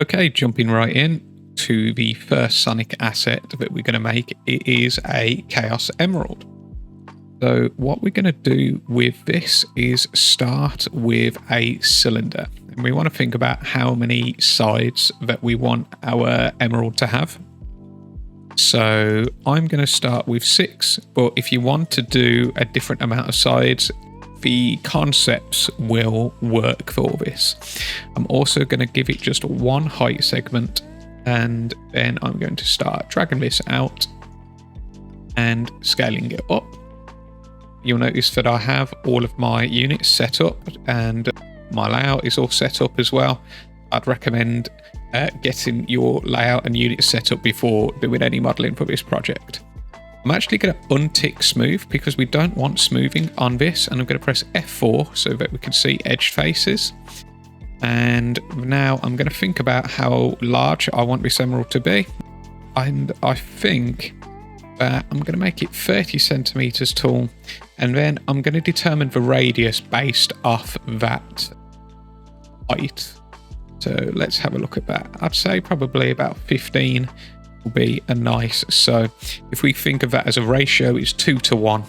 Okay, jumping right in to the first Sonic asset that we're going to make. It is a Chaos Emerald. So what we're going to do with this is start with a cylinder. And we want to think about how many sides that we want our emerald to have. So I'm going to start with 6, but if you want to do a different amount of sides, the concepts will work for this. I'm also going to give it just one height segment, and then I'm going to start dragging this out and scaling it up. You'll notice that I have all of my units set up and my layout is all set up as well. I'd recommend getting your layout and units set up before doing any modeling for this project. I'm actually going to untick smooth because we don't want smoothing on this, and I'm going to press F4 so that we can see edge faces. And now I'm going to think about how large I want this emerald to be, and I think that I'm going to make it 30 centimeters tall, and then I'm going to determine the radius based off that height. So let's have a look at that. I'd say probably about 15 will be a nice. So if we think of that as a ratio, it's 2 to 1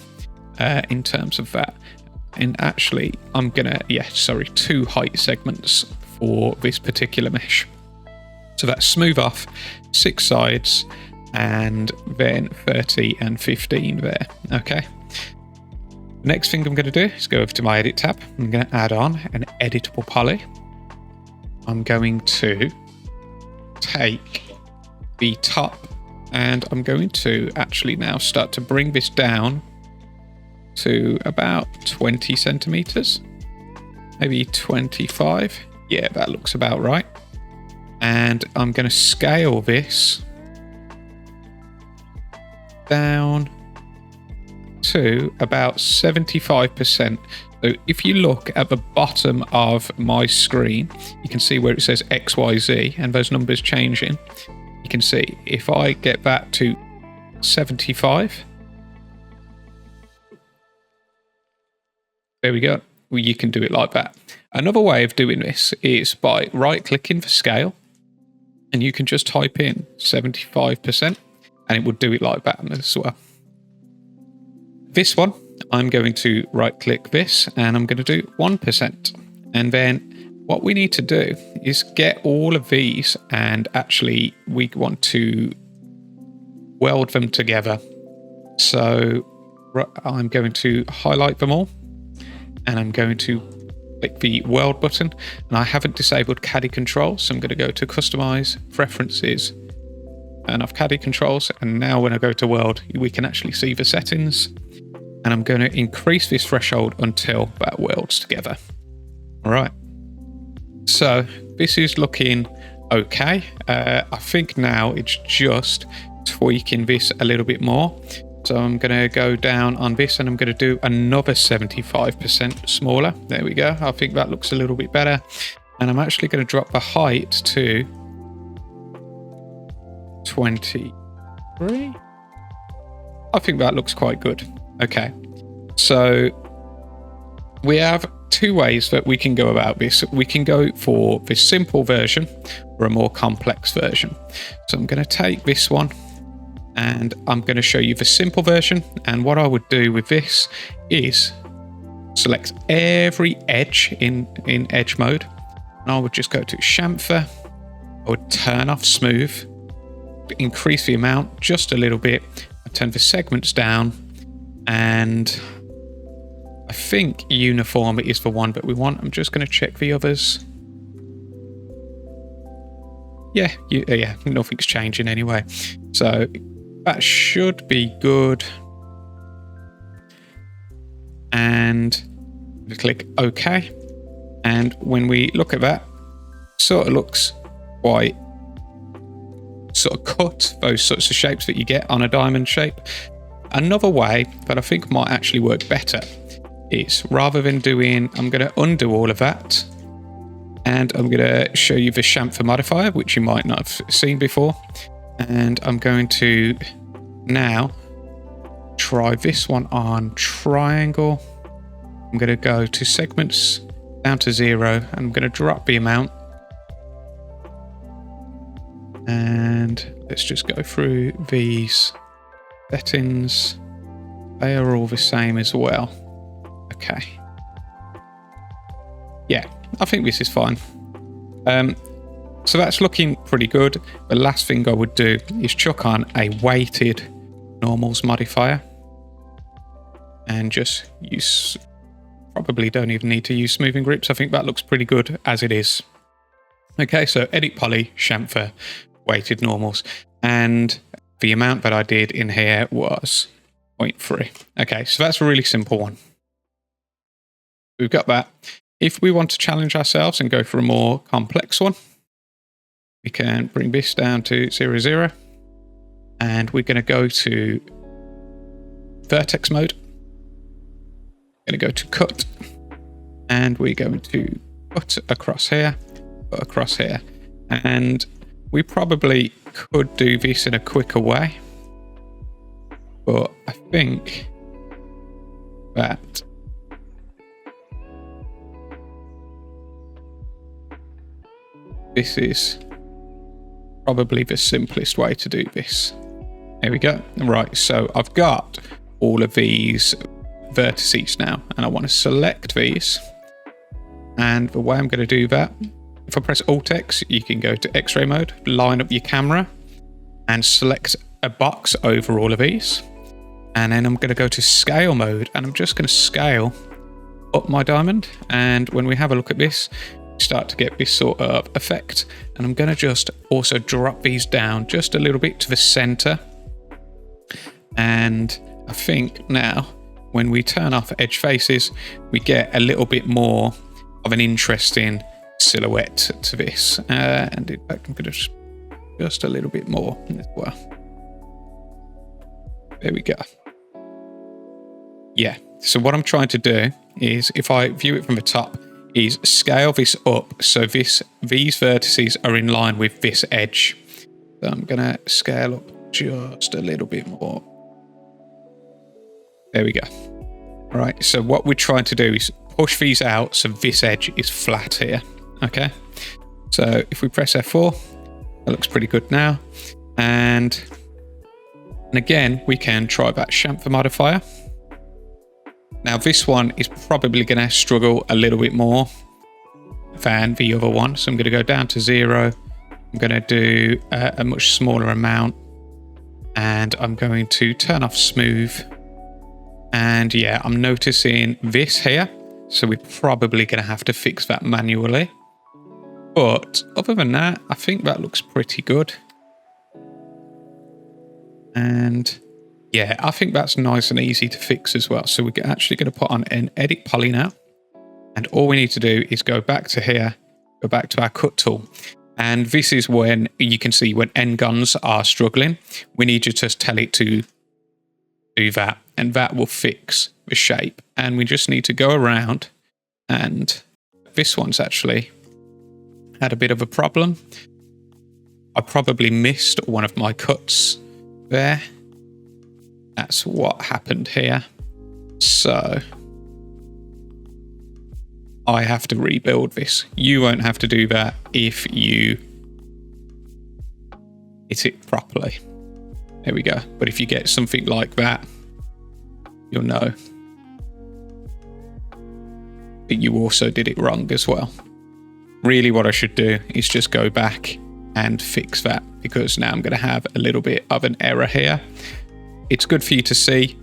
in terms of that. And actually, I'm gonna, 2 height segments for this particular mesh. So that's smooth off 6 sides and then 30 and 15 there. Okay. Next thing I'm going to do is go over to my edit tab. I'm going to add on an editable poly. I'm going to take the top and I'm going to actually now start to bring this down to about 20 centimeters, maybe 25. Yeah, that looks about right. And I'm going to scale this down to about 75%. So if you look at the bottom of my screen, you can see where it says XYZ and those numbers changing. You can see if I get that to 75, there we go. Well, you can do it like that. Another way of doing this is by right-clicking for scale, and you can just type in 75%, and it will do it like that as well. This one, I'm going to right-click this, and I'm going to do 1%. And then what we need to do is get all of these, and actually we want to weld them together. So I'm going to highlight them all, and I'm going to click the weld button, and I haven't disabled caddy controls, so I'm going to go to customize, preferences, and I've caddy controls, and now when I go to weld, we can actually see the settings, and I'm going to increase this threshold until that welds together. All right, so this is looking okay. I think now it's just tweaking this a little bit more. So I'm going to go down on this and I'm going to do another 75% smaller. There we go. I think that looks a little bit better. And I'm actually going to drop the height to 23. I think that looks quite good. Okay. So we have 2 ways that we can go about this. We can go for this simple version or a more complex version. So I'm going to take this one, and I'm going to show you the simple version. And what I would do with this is select every edge in edge mode. And I would just go to chamfer. I would turn off smooth, increase the amount just a little bit. I turn the segments down, and I think uniform is the one that we want. I'm just going to check the others. Yeah, nothing's changing anyway. So that should be good. And we click OK. And when we look at that, sort of looks quite sort of cut, those sorts of shapes that you get on a diamond shape. Another way that I think might actually work better is, rather than doing, I'm going to undo all of that. And I'm going to show you the chamfer modifier, which you might not have seen before. And I'm going to now try this one on triangle. I'm going to go to segments down to 0. And I'm going to drop the amount. And let's just go through these settings. They are all the same as well. Okay. Yeah, I think this is fine. So that's looking pretty good. The last thing I would do is chuck on a weighted normals modifier. And just use, probably don't even need to use smoothing grips. I think that looks pretty good as it is. Okay, so edit poly, chamfer, weighted normals. And the amount that I did in here was 0.3. Okay, so that's a really simple one. We've got that. If we want to challenge ourselves and go for a more complex one, we can bring this down to 0, 0. And we're going to go to vertex mode. Going to go to cut. And we're going to cut across here, cut across here. And we probably could do this in a quicker way. But I think that this is probably the simplest way to do this. There we go. Right, so I've got all of these vertices now, and I want to select these. And the way I'm going to do that, if I press Alt-X, you can go to X-ray mode, line up your camera, and select a box over all of these. And then I'm going to go to scale mode, and I'm just going to scale up my diamond. And when we have a look at this, we start to get this sort of effect. And I'm going to just also drop these down just a little bit to the center. And I think now, when we turn off edge faces, we get a little bit more of an interesting silhouette to this. And in fact, I'm going to just a little bit more as well. There we go. Yeah, so what I'm trying to do is, if I view it from the top, is scale this up so these vertices are in line with this edge. So I'm going to scale up just a little bit more. There we go. All right, so what we're trying to do is push these out so this edge is flat here. Okay, so if we press F4, that looks pretty good now. And again, we can try that chamfer modifier. Now this one is probably going to struggle a little bit more than the other one. So I'm going to go down to 0. I'm going to do a much smaller amount. And I'm going to turn off smooth. And yeah, I'm noticing this here. So we're probably going to have to fix that manually. But other than that, I think that looks pretty good. And yeah, I think that's nice and easy to fix as well. So we're actually going to put on an edit poly now. And all we need to do is go back to here, go back to our cut tool. And this is when you can see when n-gons are struggling, we need to just tell it to do that. And that will fix the shape. And we just need to go around, and this one's actually had a bit of a problem. I probably missed one of my cuts there. That's what happened here. So I have to rebuild this. You won't have to do that if you hit it properly. There we go. But if you get something like that, you'll know that you also did it wrong as well. Really what I should do is just go back and fix that, because now I'm going to have a little bit of an error here. It's good for you to see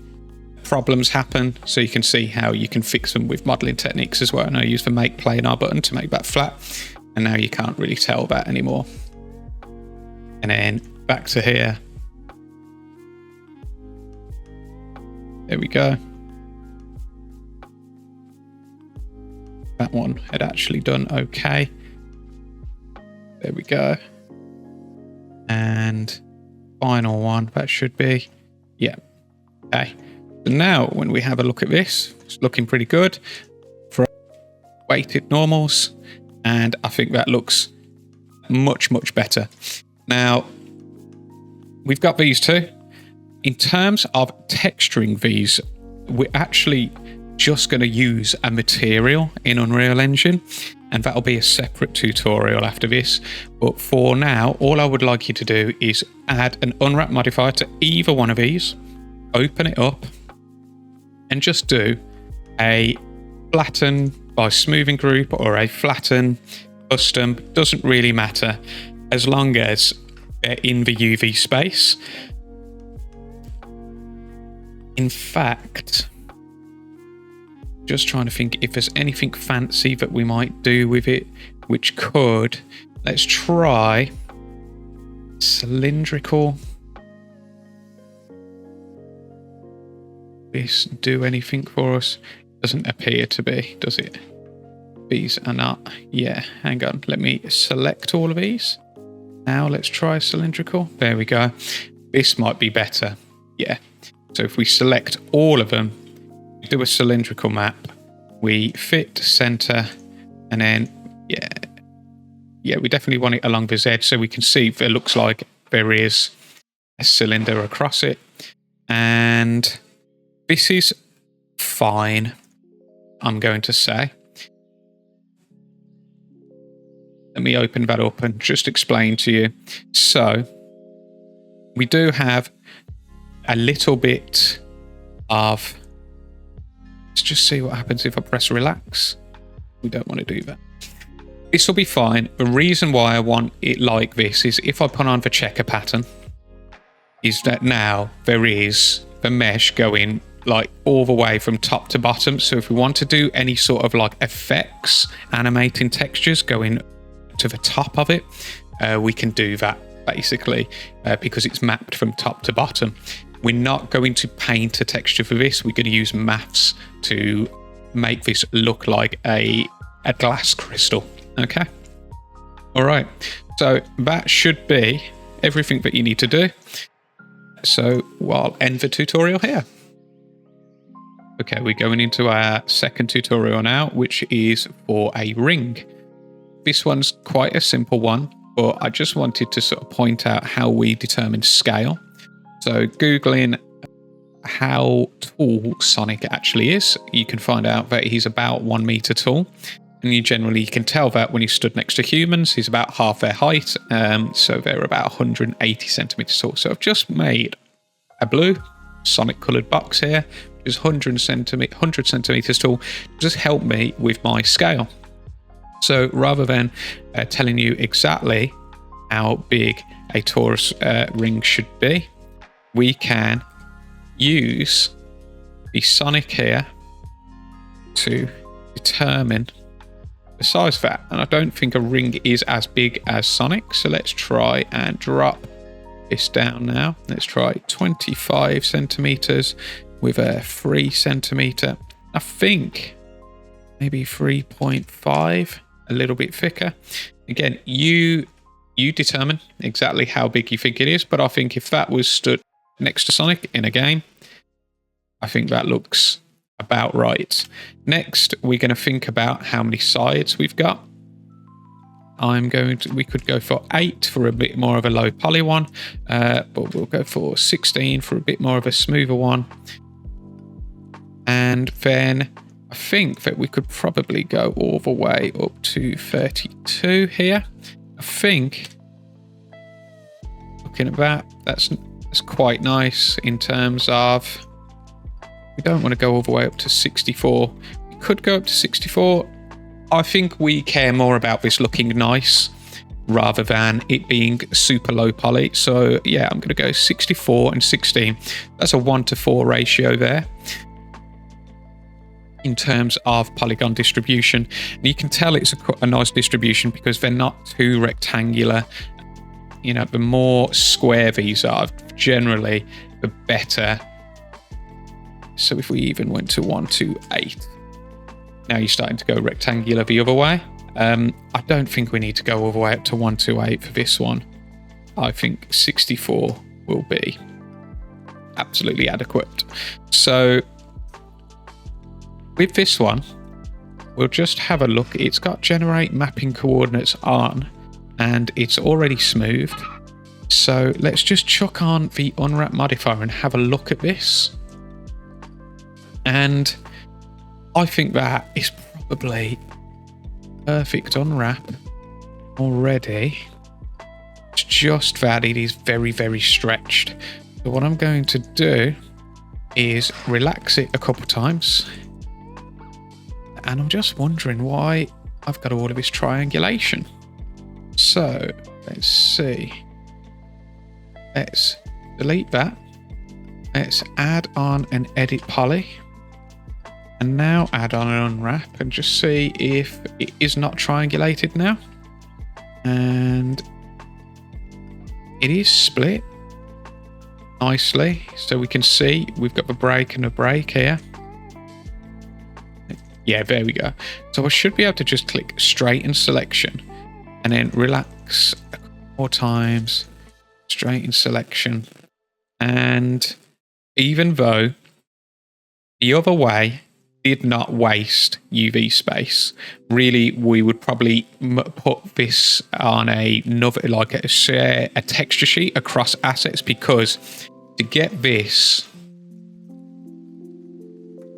problems happen so you can see how you can fix them with modeling techniques as well. And I use the make planar button to make that flat, and now you can't really tell that anymore. And then back to here. There we go. That one had actually done okay. There we go. And final one, that should be, yeah. Okay. So now when we have a look at this, it's looking pretty good for weighted normals. And I think that looks much, much better. Now, we've got these two. In terms of texturing these, we're actually just going to use a material in Unreal Engine. and that'll be a separate tutorial after this. But for now, all I would like you to do is add an unwrap modifier to either one of these, open it up, and just do a flatten by smoothing group or a flatten custom. Doesn't really matter as long as they're in the UV space. In fact, just trying to think if there's anything fancy that we might do with it, which could. Let's try cylindrical. This do anything for us? Doesn't appear to be, does it? These are not. Yeah, hang on. Let me select all of these. Now let's try cylindrical. There we go. This might be better. Yeah. So if we select all of them, do a cylindrical map, we fit center, and then yeah, we definitely want it along this edge so we can see if it looks like there is a cylinder across it. And this is fine, I'm going to say. Let me open that up and just explain to you. So we do have a little bit of, let's just see what happens if I press relax. We don't want to do that. This will be fine. The reason why I want it like this is if I put on the checker pattern, is that now there is the mesh going like all the way from top to bottom. So if we want to do any sort of like effects, animating textures going to the top of it, we can do that basically because it's mapped from top to bottom. We're not going to paint a texture for this. We're going to use maths to make this look like a glass crystal. Okay. All right. So that should be everything that you need to do. So I'll end the tutorial here. Okay, we're going into our second tutorial now, which is for a ring. This one's quite a simple one, but I just wanted to sort of point out how we determine scale. So Googling how tall Sonic actually is, you can find out that he's about 1 meter tall. And you can tell that when he stood next to humans, he's about half their height. So they're about 180 centimeters tall. So I've just made a blue Sonic colored box here, which is 100 centimeters tall. Just help me with my scale. So rather than telling you exactly how big a torus ring should be, we can use the Sonic here to determine the size of that. And I don't think a ring is as big as Sonic. So let's try and drop this down now. Let's try 25 centimeters with a 3 centimeter. I think maybe 3.5, a little bit thicker. Again, you determine exactly how big you think it is, but I think if that was stood next to Sonic in a game, I think that looks about right. Next, we're going to think about how many sides we've got. We could go for 8 for a bit more of a low poly one, but we'll go for 16 for a bit more of a smoother one. And then I think that we could probably go all the way up to 32 here. I think, looking at that, that's quite nice in terms of, we don't want to go all the way up to 64. We could go up to 64. I think we care more about this looking nice rather than it being super low poly. So yeah, I'm going to go 64 and 16. That's a 1:4 ratio there in terms of polygon distribution. And you can tell it's a nice distribution because they're not too rectangular. You know, the more square these are, generally, the better. So if we even went to 128, now you're starting to go rectangular the other way. I don't think we need to go all the way up to 128 for this one. I think 64 will be absolutely adequate. So with this one, we'll just have a look. It's got generate mapping coordinates on, and it's already smoothed. So let's just chuck on the unwrap modifier and have a look at this. And I think that is probably perfect unwrap already. It's just that it is very, very stretched. So what I'm going to do is relax it a couple times. And I'm just wondering why I've got all of this triangulation. So let's see. Let's delete that. Let's add on an edit poly. And now add on an unwrap and just see if it is not triangulated now. And it is split nicely. So we can see we've got the break and a break here. Yeah, there we go. So I should be able to just click straighten selection and then relax a couple more times, straighten selection. And even though the other way did not waste UV space, really we would probably put this on another, like a texture sheet across assets, because to get this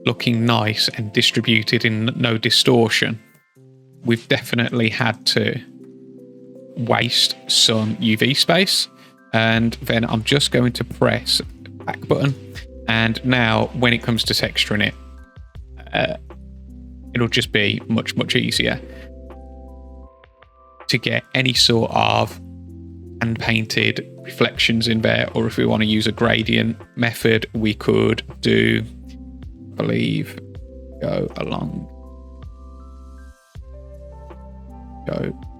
looking nice and distributed in no distortion, we've definitely had to waste some UV space. And then I'm just going to press the back button, and now when it comes to texturing it, it'll just be much easier to get any sort of hand painted reflections in there. Or if we want to use a gradient method, we could do, I believe, go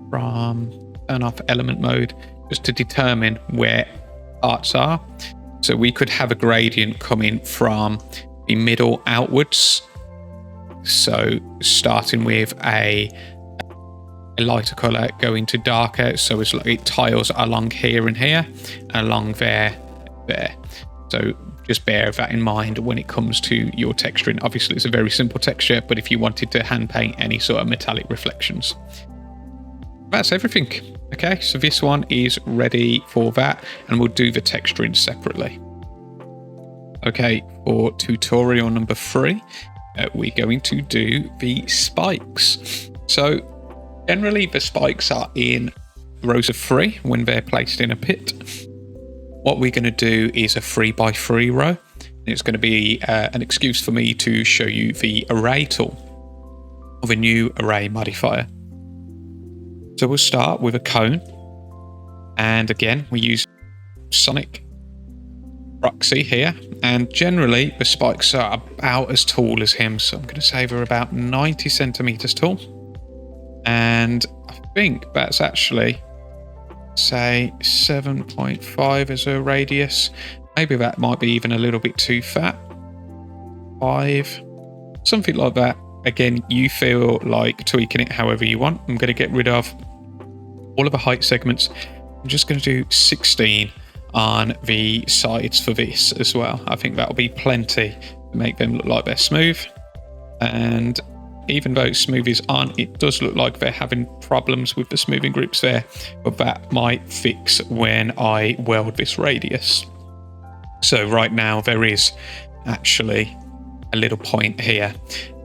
from turn off element mode just to determine where parts are. So we could have a gradient coming from the middle outwards. So starting with a lighter color going to darker, so it's like it tiles along here and here, along there. So just bear that in mind when it comes to your texturing. Obviously it's a very simple texture, but if you wanted to hand paint any sort of metallic reflections, that's everything. Okay, so this one is ready for that, and we'll do the texturing separately. Okay, for tutorial number 3, we're going to do the spikes. So generally the spikes are in rows of 3 when they're placed in a pit. What we're going to do is a 3x3 row. It's going to be an excuse for me to show you the array tool of a new array modifier. So we'll start with a cone, and again we use Sonic Proxy here, and generally the spikes are about as tall as him, so I'm going to say they're about 90 centimeters tall, and I think that's actually, say, 7.5 as a radius. Maybe that might be even a little bit too fat, 5, something like that. Again, you feel like tweaking it however you want. I'm going to get rid of all of the height segments. I'm just going to do 16 on the sides for this as well. I think that'll be plenty to make them look like they're smooth. And even though smooth is on, it does look like they're having problems with the smoothing groups there, but that might fix when I weld this radius. So right now there is actually a little point here.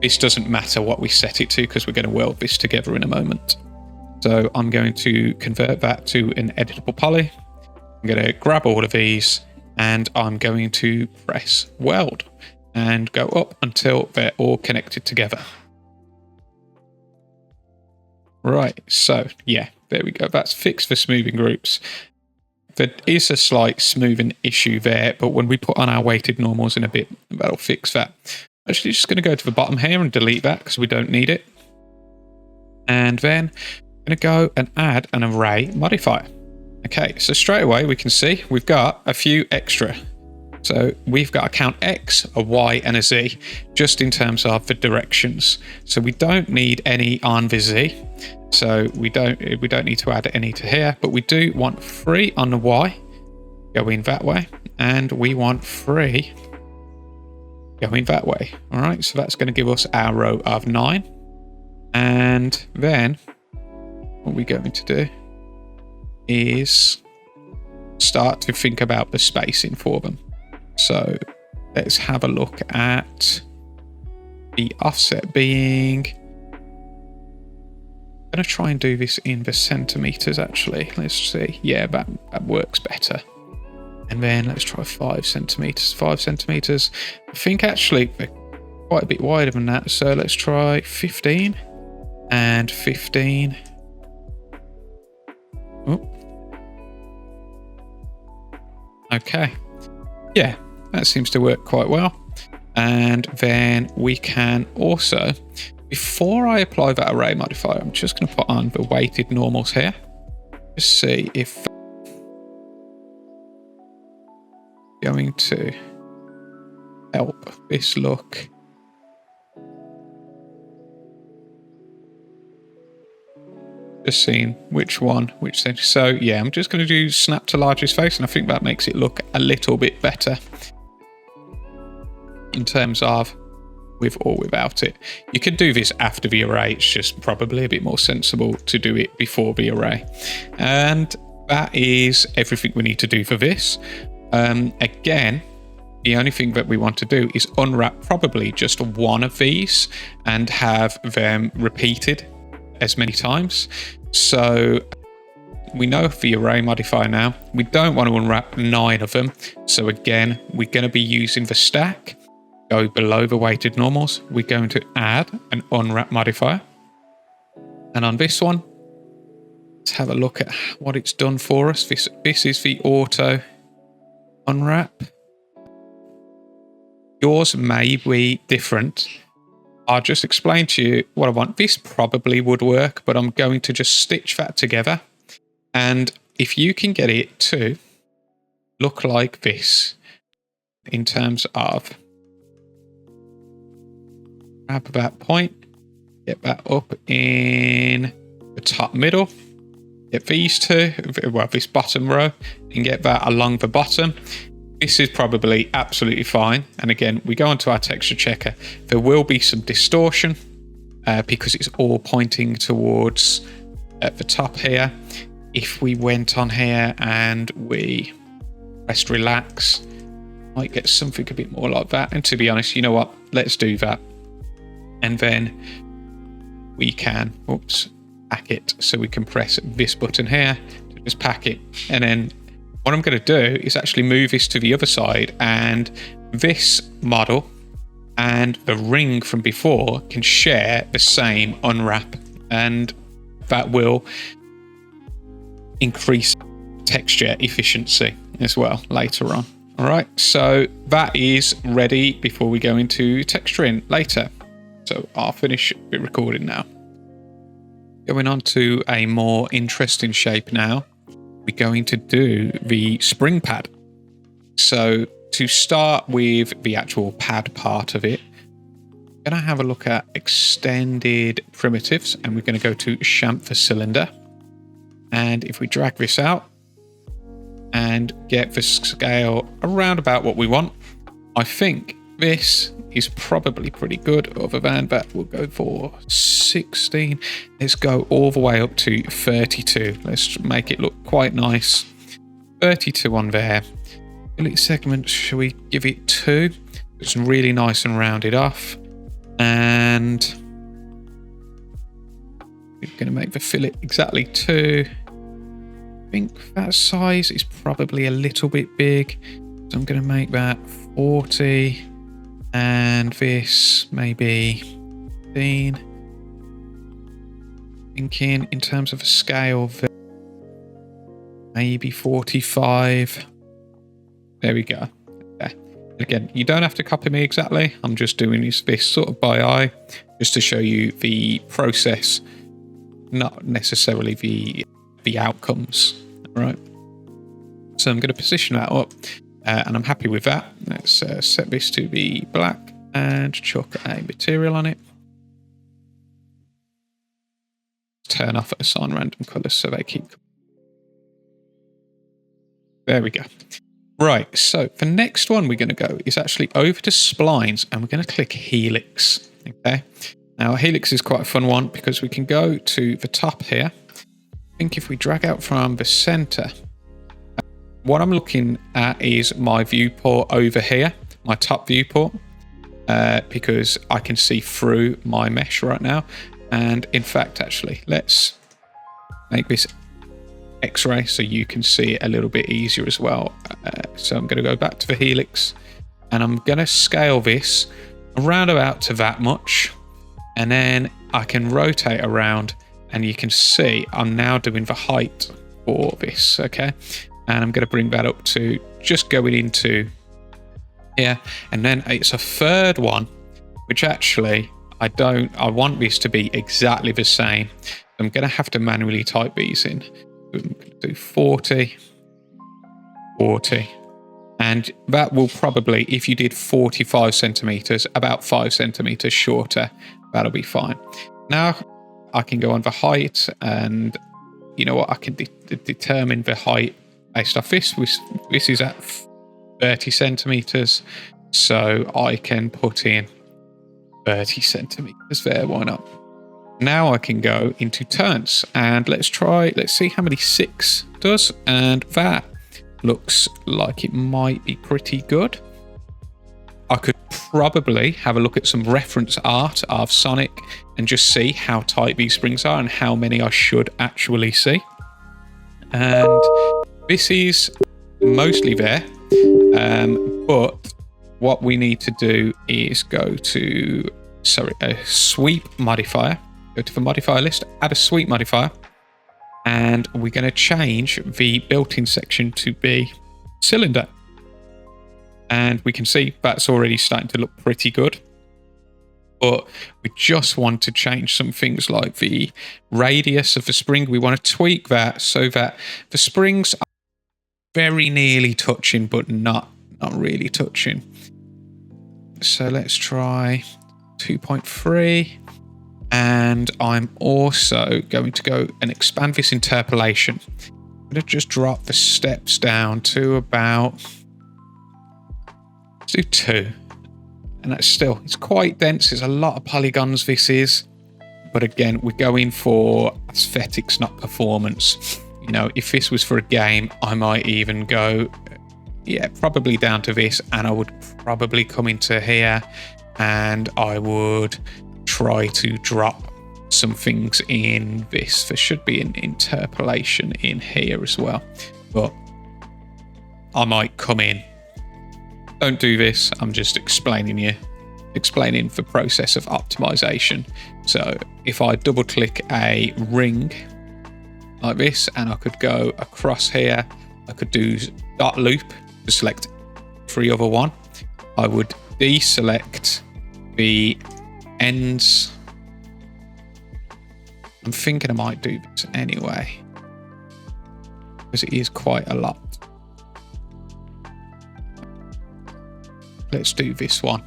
This doesn't matter what we set it to because we're going to weld this together in a moment. So I'm going to convert that to an editable poly. I'm going to grab all of these and I'm going to press weld and go up until they're all connected together. Right, so yeah, there we go. That's fixed for smoothing groups. There is a slight smoothing issue there, but when we put on our weighted normals in a bit, that'll fix that. Actually, just going to go to the bottom here and delete that because we don't need it. And then I'm going to go and add an array modifier. Okay, so straight away we can see we've got a few extra. So we've got a count X, a Y, and a Z, just in terms of the directions. So we don't need any on the Z. So we don't need to add any to here, but we do want 3 on the Y going that way, and we want 3 going that way. All right, so that's going to give us our row of 9. And then what we're going to do is start to think about the spacing for them. So let's have a look at the offset being I'm going to try and do this in the centimeters actually. Let's see. Yeah, that works better. And then let's try 5 centimeters. 5 centimeters. I think actually they're quite a bit wider than that. So let's try 15 and 15. Oh. Okay. Yeah, that seems to work quite well. And then we can also, before I apply that array modifier, I'm just going to put on the weighted normals here. Just see if going to help this look. Just seeing which thing. So yeah, I'm just going to do snap to largest face, and I think that makes it look a little bit better in terms of with or without it. You can do this after the array. It's just probably a bit more sensible to do it before the array. And that is everything we need to do for this. Again, the only thing that we want to do is unwrap probably just one of these and have them repeated as many times. So we know the array modifier now. We don't want to unwrap 9 of them. So again, we're going to be using the stack. Go below the weighted normals. We're going to add an unwrap modifier. And on this one, let's have a look at what it's done for us. This is the auto unwrap. Yours may be different. I'll just explain to you what I want. This probably would work, but I'm going to just stitch that together. And if you can get it to look like this in terms of grab that point, get that up in the top middle, get these two, well, this bottom row, and get that along the bottom. This is probably absolutely fine. And again, we go onto our texture checker. There will be some distortion because it's all pointing towards at the top here. If we went on here and we pressed relax, might get something a bit more like that. And to be honest, you know what? Let's do that. And then we can, pack it. So we can press this button here to just pack it. And then what I'm going to do is actually move this to the other side, and this model and the ring from before can share the same unwrap, and that will increase texture efficiency as well later on. All right, so that is ready before we go into texturing later. So I'll finish the recording now. Going on to a more interesting shape now. We're going to do the SpringPad. So to start with the actual pad part of it, we're going to have a look at extended primitives, and we're going to go to chamfer cylinder. And if we drag this out and get the scale around about what we want, I think this is probably pretty good. Other than that, we'll go for 16. Let's go all the way up to 32. Let's make it look quite nice. 32 on there. Fillet segment, should we give it 2? It's really nice and rounded off. And we're going to make the fillet exactly 2. I think that size is probably a little bit big. So I'm going to make that 40. And this maybe 15. Thinking in terms of a scale, maybe 45. There we go. Okay. Again, you don't have to copy me exactly. I'm just doing this sort of by eye, just to show you the process, not necessarily the outcomes. All right. So I'm going to position that up. And I'm happy with that. Let's set this to be black and chuck a material on it. Turn off assign random colors so they keep. There we go. Right, so the next one we're going to go is actually over to splines, and we're going to click helix. Okay. Now helix is quite a fun one because we can go to the top here. I think if we drag out from the center, what I'm looking at is my viewport over here, my top viewport, because I can see through my mesh right now. And in fact, actually, let's make this X-ray so you can see it a little bit easier as well. So I'm going to go back to the helix and I'm going to scale this around about to that much. And then I can rotate around and you can see I'm now doing the height for this, okay? And I'm going to bring that up to just going into here. And then it's a third one, which actually I want this to be exactly the same. I'm going to have to manually type these in. I'm going to do 40, 40. And that will probably, if you did 45 centimeters, about 5 centimeters shorter, that'll be fine. Now I can go on the height and you know what, I can determine the height based off this. This is at 30 centimeters. So I can put in 30 centimeters there, why not? Now I can go into turns and let's see how many 6 does. And that looks like it might be pretty good. I could probably have a look at some reference art of Sonic and just see how tight these springs are and how many I should actually see. And this is mostly there, but what we need to do is go to, a sweep modifier. Go to the modifier list, add a sweep modifier, and we're going to change the built-in section to be cylinder. And we can see that's already starting to look pretty good. But we just want to change some things like the radius of the spring. We want to tweak that so that the springs are very nearly touching, but not really touching. So let's try 2.3. And I'm also going to go and expand this interpolation. I'm going to just drop the steps down to about, let's do 2. And that's still, it's quite dense. There's a lot of polygons this is. But again, we're going for aesthetics, not performance. You know, if this was for a game, I might even go, yeah, probably down to this. And I would probably come into here and I would try to drop some things in this. There should be an interpolation in here as well, but I might come in. Don't do this. I'm just explaining the process of optimization. So if I double click a ring like this and I could go across here, I could do dot loop to select every other one. I would deselect the ends. I'm thinking I might do this anyway because it is quite a lot. Let's do this one.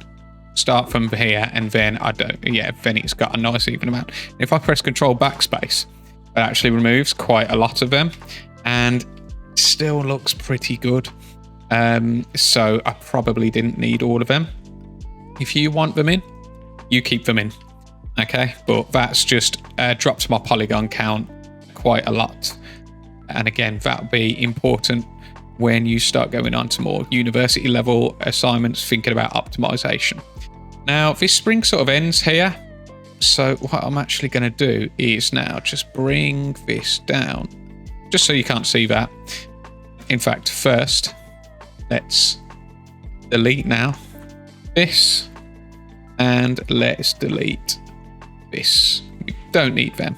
Start from here and then then it's got a nice even amount. If I press Control Backspace, it actually removes quite a lot of them and still looks pretty good. So I probably didn't need all of them. If you want them in, you keep them in, okay? But that's just dropped my polygon count quite a lot. And again, that'll be important when you start going on to more university level assignments, thinking about optimization. Now, this spring sort of ends here. So what I'm actually going to do is now just bring this down, just so you can't see that. In fact, first, let's delete now this. And let's delete this. We don't need them.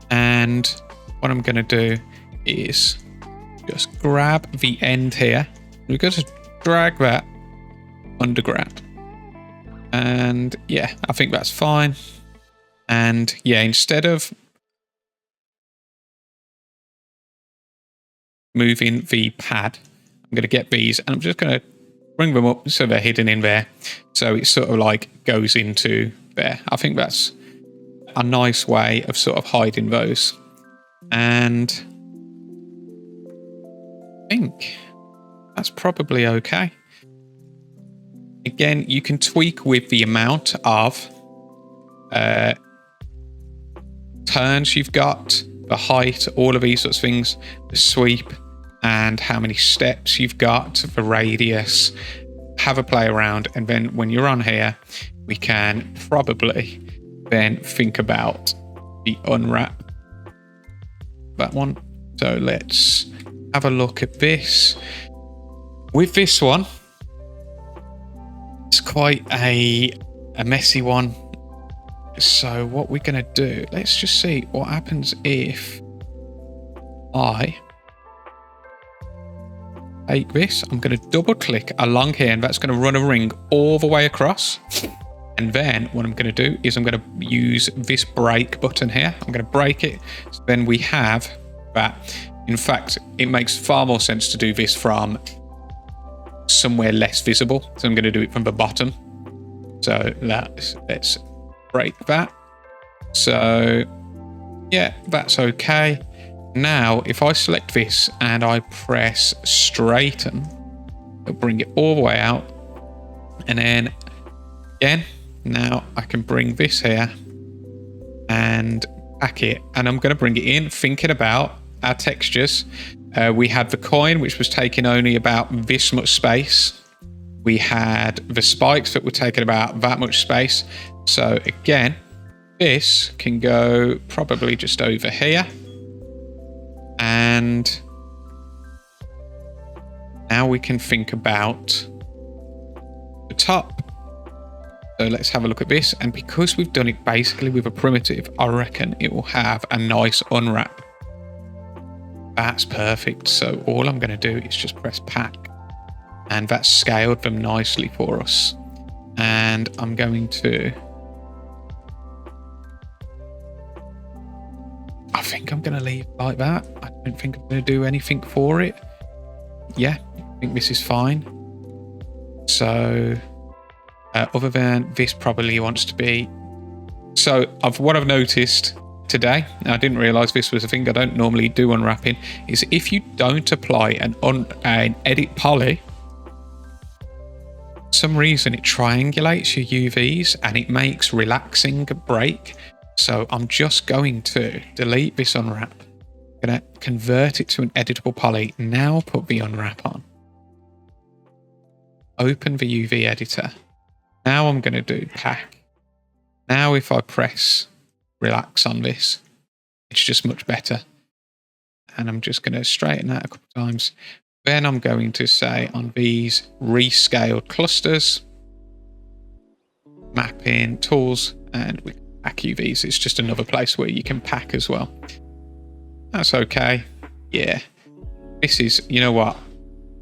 And what I'm going to do is just grab the end here. We're going to drag that underground. And yeah, I think that's fine. And yeah, instead of moving the pad, I'm going to get these and I'm just going to bring them up so they're hidden in there. So it sort of like goes into there. I think that's a nice way of sort of hiding those. And I think that's probably okay. Again, you can tweak with the amount of turns you've got, the height, all of these sorts of things, the sweep, and how many steps you've got, the radius. Have a play around, and then when you're on here, we can probably then think about the unwrap. That one. So let's have a look at this. With this one, it's quite a messy one. So what we're going to do, let's just see what happens if I take this. I'm going to double click along here, and that's going to run a ring all the way across. And then what I'm going to do is I'm going to use this break button here. I'm going to break it. So then we have that. In fact, it makes far more sense to do this from somewhere less visible. So I'm going to do it from the bottom. So let's break that. So yeah, that's okay. Now, if I select this and I press straighten, it'll bring it all the way out. And then again, now I can bring this here and pack it. And I'm going to bring it in, thinking about our textures. We had the coin, which was taking only about this much space. We had the spikes that were taking about that much space. So again, this can go probably just over here. And now we can think about the top. So let's have a look at this. And because we've done it basically with a primitive, I reckon it will have a nice unwrap. That's perfect. So all I'm going to do is just press pack. And that's scaled them nicely for us. And I'm going to... I think I'm going to leave it like that. I don't think I'm going to do anything for it. Yeah, I think this is fine. So, other than this probably wants to be... So, what I've noticed today, and I didn't realise this was a thing, I don't normally do unwrapping, is if you don't apply an edit poly, for some reason it triangulates your UVs and it makes relaxing break. So I'm just going to delete this unwrap. I'm going to convert it to an editable poly. Now put the unwrap on. Open the UV editor. Now I'm going to do pack. Now if I press relax on this, it's just much better. And I'm just going to straighten that a couple of times. Then I'm going to say on these rescaled clusters, mapping tools, and we pack UVs. It's just another place where you can pack as well. That's okay. Yeah. This is, you know what?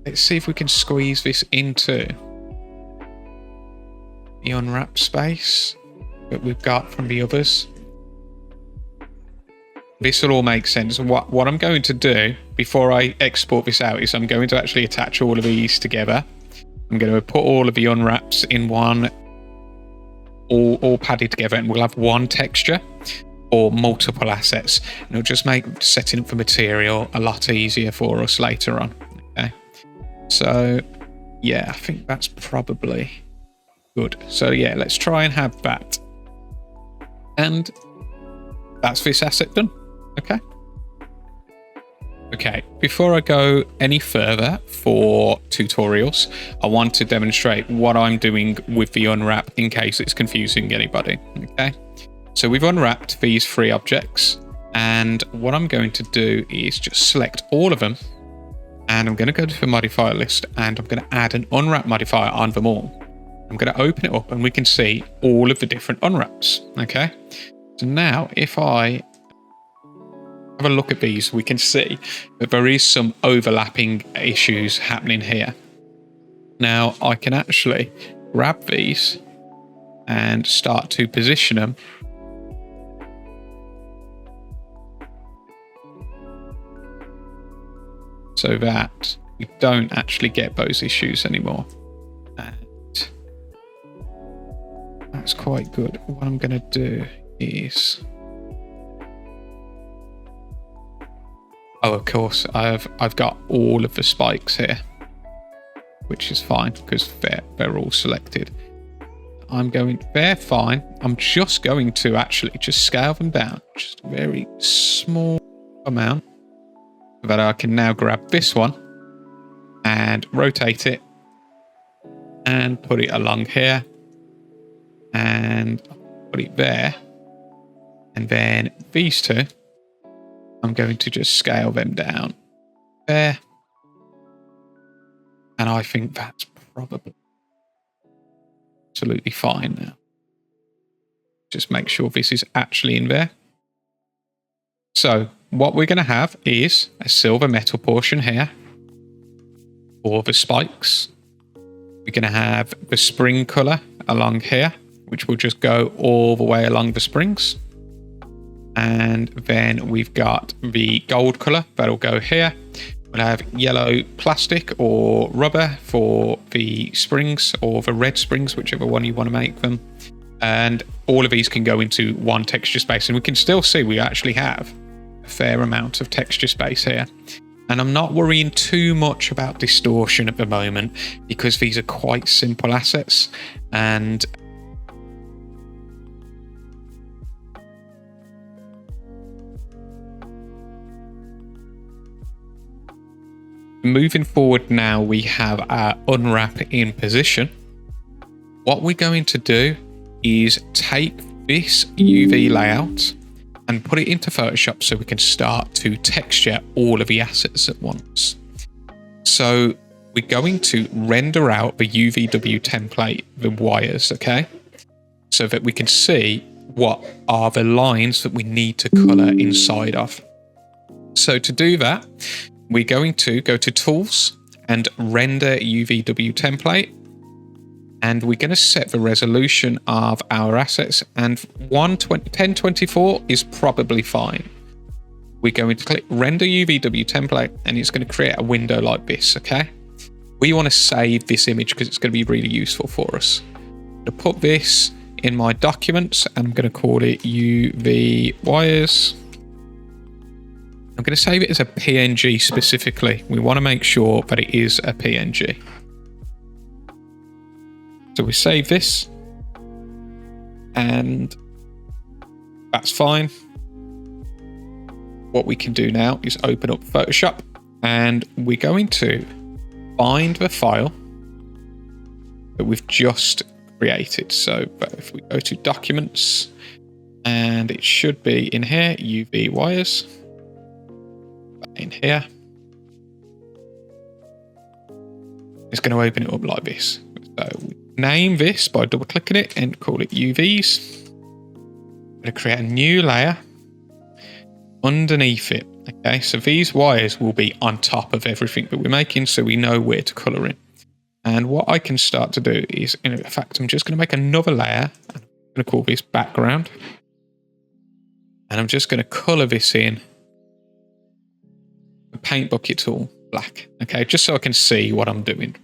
Let's see if we can squeeze this into the unwrap space that we've got from the others. This will all make sense. What I'm going to do before I export this out is I'm going to actually attach all of these together. I'm going to put all of the unwraps in one, all padded together, and we'll have one texture or multiple assets, and it'll just make setting up for material a lot easier for us later on. Okay, so yeah, I think that's probably good. So yeah, let's try and have that, and that's this asset done. Okay, before I go any further for tutorials, I want to demonstrate what I'm doing with the unwrap in case it's confusing anybody. Okay, so we've unwrapped these three objects, and what I'm going to do is just select all of them, and I'm going to go to the modifier list, and I'm going to add an unwrap modifier on them all. I'm going to open it up, and we can see all of the different unwraps. Okay, so now if I have a look at these, we can see that there is some overlapping issues happening here. Now I can actually grab these and start to position them so that we don't actually get those issues anymore. And that's quite good. What I'm going to do is... Oh, of course, I've got all of the spikes here, which is fine because they're all selected. They're fine. I'm just going to actually just scale them down, just a very small amount, so that I can now grab this one and rotate it and put it along here and put it there. And then these two, I'm going to just scale them down there. And I think that's probably absolutely fine now. Just make sure this is actually in there. So what we're going to have is a silver metal portion here for the spikes. We're going to have the spring color along here, which will just go all the way along the springs. And then we've got the gold color that'll go here. We'll have yellow plastic or rubber for the springs, or the red springs, whichever one you want to make them. And all of these can go into one texture space, and we can still see we actually have a fair amount of texture space here. And I'm not worrying too much about distortion at the moment because these are quite simple assets. And moving forward now, we have our unwrap in position. What we're going to do is take this UV layout and put it into Photoshop so we can start to texture all of the assets at once. So we're going to render out the UVW template, the wires, okay? So that we can see what are the lines that we need to color inside of. So to do that, we're going to go to Tools and Render UVW Template. And we're going to set the resolution of our assets, and 1024 is probably fine. We're going to click Render UVW Template, and it's going to create a window like this, okay? We want to save this image because it's going to be really useful for us. I'm going to put this in my documents, and I'm going to call it UV wires. I'm going to save it as a PNG specifically. We want to make sure that it is a PNG. So we save this, and that's fine. What we can do now is open up Photoshop, and we're going to find the file that we've just created. So if we go to Documents, and it should be in here, UV wires, in here. It's going to open it up like this. So we name this by double clicking it and call it UVs. I'm going to create a new layer underneath it. Okay, so these wires will be on top of everything that we're making, so we know where to color in. And what I can start to do is, in fact, I'm just going to make another layer. I'm going to call this background. And I'm just going to color this in the paint bucket tool black. Okay, just so I can see what I'm doing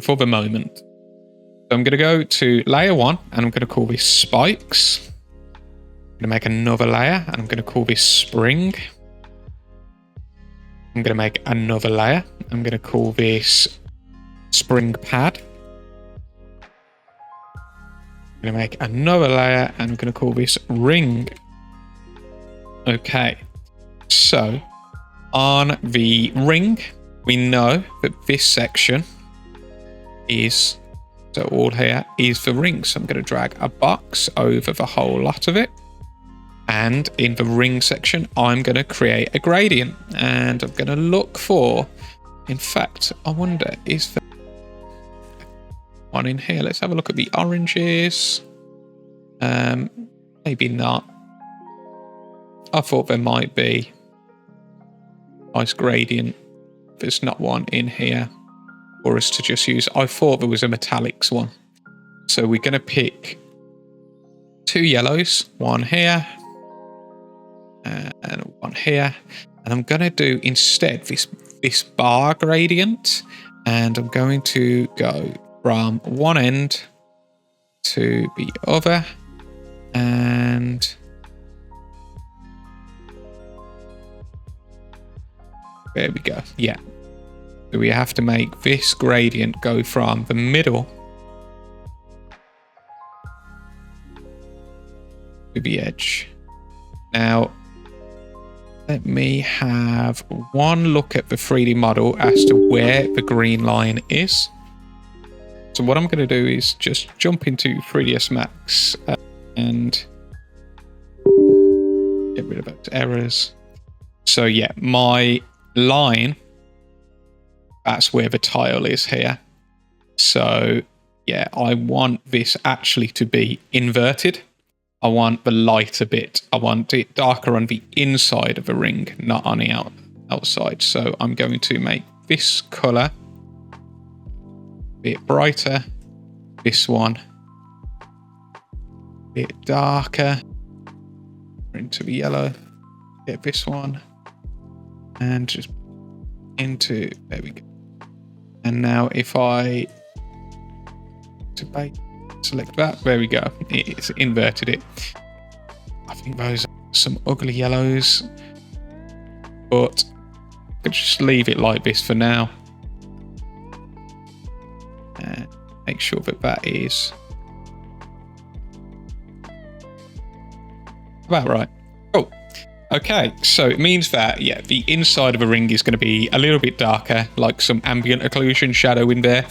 for the moment. So I'm going to go to layer 1, and I'm going to call this spikes. I'm going to make another layer, and I'm going to call this spring. I'm going to make another layer. I'm going to call this SpringPad. I'm going to make another layer, and I'm going to call this ring. Okay, so on the ring, we know that this section is, so all here is the ring. So I'm going to drag a box over the whole lot of it. And in the ring section, I'm going to create a gradient, and I'm going to look for, in fact, I wonder, is there one in here? Let's have a look at the oranges. Maybe not. I thought there might be nice gradient. There's not one in here for us to just use. I thought there was a metallics one. So we're going to pick 2 yellows, one here and one here. And I'm going to do instead this bar gradient, and I'm going to go from one end to the other, and there we go. Yeah. So we have to make this gradient go from the middle to the edge. Now, let me have one look at the 3D model as to where the green line is. So what I'm going to do is just jump into 3ds Max and Get rid of those errors. So yeah, my line, that's where the tile is here. So yeah, I want this actually to be inverted. I want the lighter bit. I want it darker on the inside of the ring, not on the outside. So I'm going to make this color a bit brighter. This one a bit darker. Into the yellow. Get this one. And just into, there we go. And now if I select that, there we go. It's inverted it. I think those are some ugly yellows, but I could just leave it like this for now. And make sure that that is about right. Cool. Okay, so it means that, yeah, the inside of a ring is going to be a little bit darker, like some ambient occlusion shadow in there,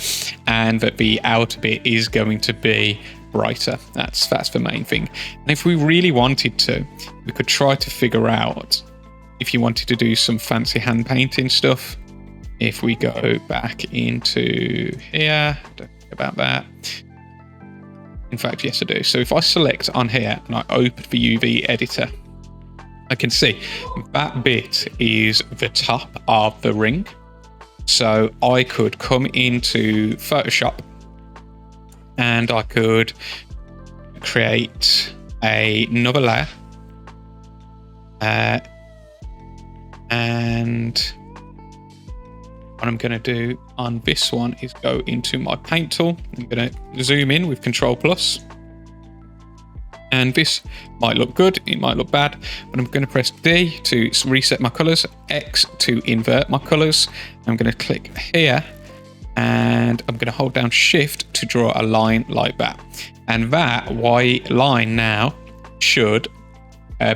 and that the outer bit is going to be brighter. That's the main thing. And if we really wanted to, we could try to figure out if you wanted to do some fancy hand painting stuff. If we go back into here, don't think about that. In fact, yes, I do. So if I select on here and I open the UV editor, I can see that bit is the top of the ring. So I could come into Photoshop and I could create another layer. And what I'm going to do on this one is go into my paint tool. I'm going to zoom in with Control Plus. And this might look good, it might look bad, but I'm going to press D to reset my colors, X to invert my colors. I'm going to click here and I'm going to hold down Shift to draw a line like that. And that white line now should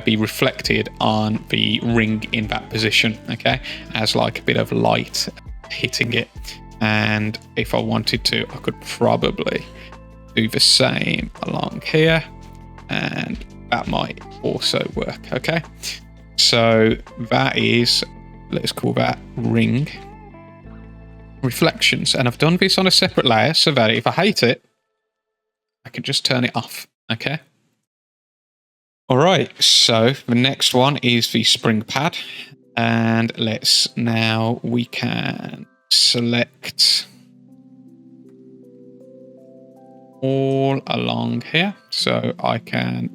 be reflected on the ring in that position, okay, as like a bit of light hitting it. And if I wanted to, I could probably do the same along here. And that might also work, okay? So that is, let's call that ring reflections. And I've done this on a separate layer so that if I hate it, I can just turn it off, okay? All right, so the next one is the SpringPad. And we can select all along here, so I can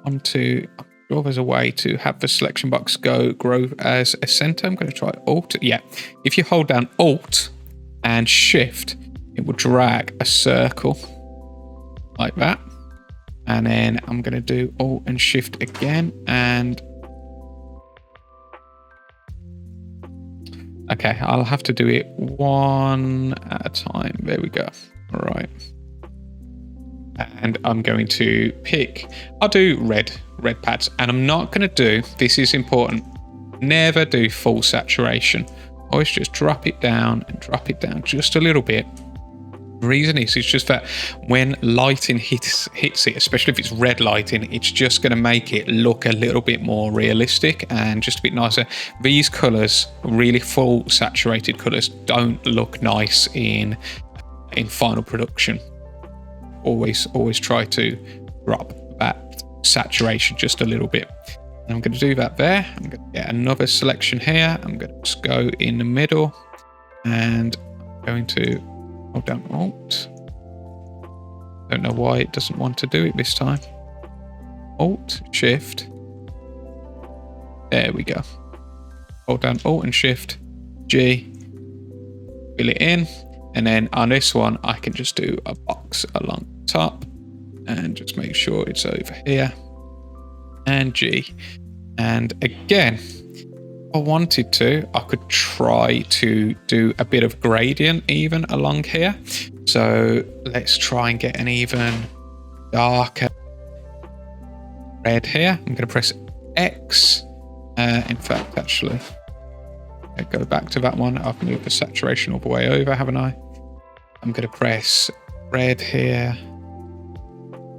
I'm sure there's a way to have the selection box grow as a center. I'm going to try Alt. Yeah, if you hold down Alt and Shift, it will drag a circle like that, and then I'm going to do Alt and Shift again, and okay, I'll have to do it one at a time. There we go. All right. And I'm going to pick, I'll do red pads. And I'm not going to do, this is important, never do full saturation. Always just drop it down and drop it down just a little bit. The reason is it's just that when lighting hits it, especially if it's red lighting, it's just going to make it look a little bit more realistic and just a bit nicer. These colors, really full saturated colors, don't look nice in final production. Always try to drop that saturation just a little bit. And I'm going to do that there. I'm going to get another selection here. I'm going to just go in the middle and I'm going to hold down Alt. Don't know why it doesn't want to do it this time. Alt, Shift. There we go. Hold down Alt and Shift, G. Fill it in. And then on this one, I can just do a box along the top and just make sure it's over here. And G. And again, if I wanted to, I could try to do a bit of gradient even along here. So let's try and get an even darker red here. I'm going to press X. In fact, actually, I'll go back to that one. I've moved the saturation all the way over, haven't I? I'm going to press red here.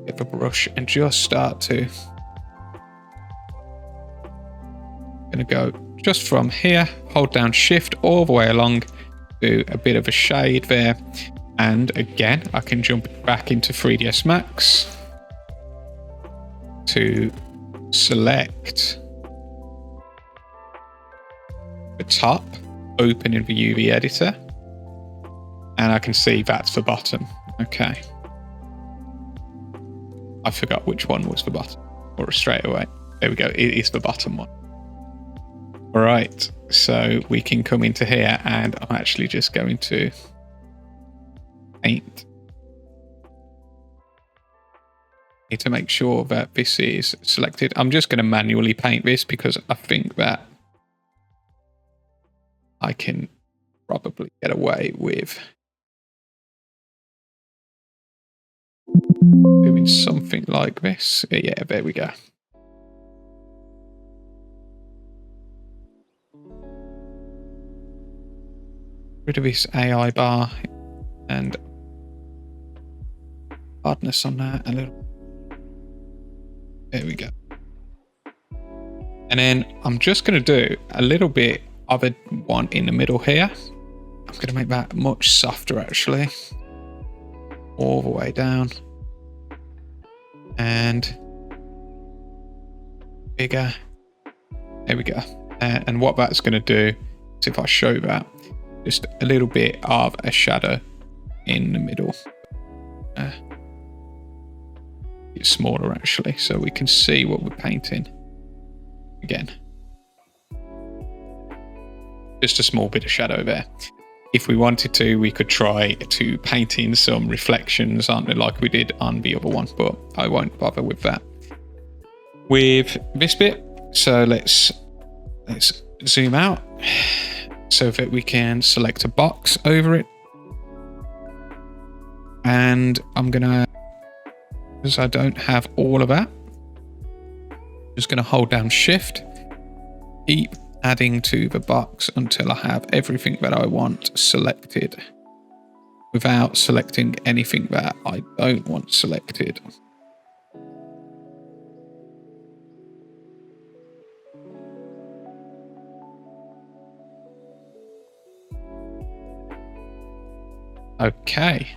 bit of a brush and just start to. Going to go just from here, hold down shift all the way along, do a bit of a shade there. And again, I can jump back into 3ds Max to select the top, open in the UV editor, and I can see that's the bottom. Okay. I forgot which one was the bottom, or straight away. There we go. It is the bottom one. All right. So we can come into here, and I'm actually just going to paint. Need to make sure that this is selected. I'm just going to manually paint this because I think that I can probably get away with doing something like this. Yeah, there we go. Rid of this AI bar and hardness on that a little. There we go. And then I'm just going to do a little bit of a one in the middle here. I'm going to make that much softer actually. All the way down. And bigger. There we go. And what that's going to do is, if I show that, just a little bit of a shadow in the middle. It's smaller actually, so we can see what we're painting. Again, just a small bit of shadow there. If we wanted to, we could try to paint in some reflections, aren't they, like we did on the other one, but I won't bother with that. With this bit, so let's zoom out so that we can select a box over it. And I'm gonna, because I don't have all of that, just gonna hold down shift, keep adding to the box until I have everything that I want selected without selecting anything that I don't want selected. Okay.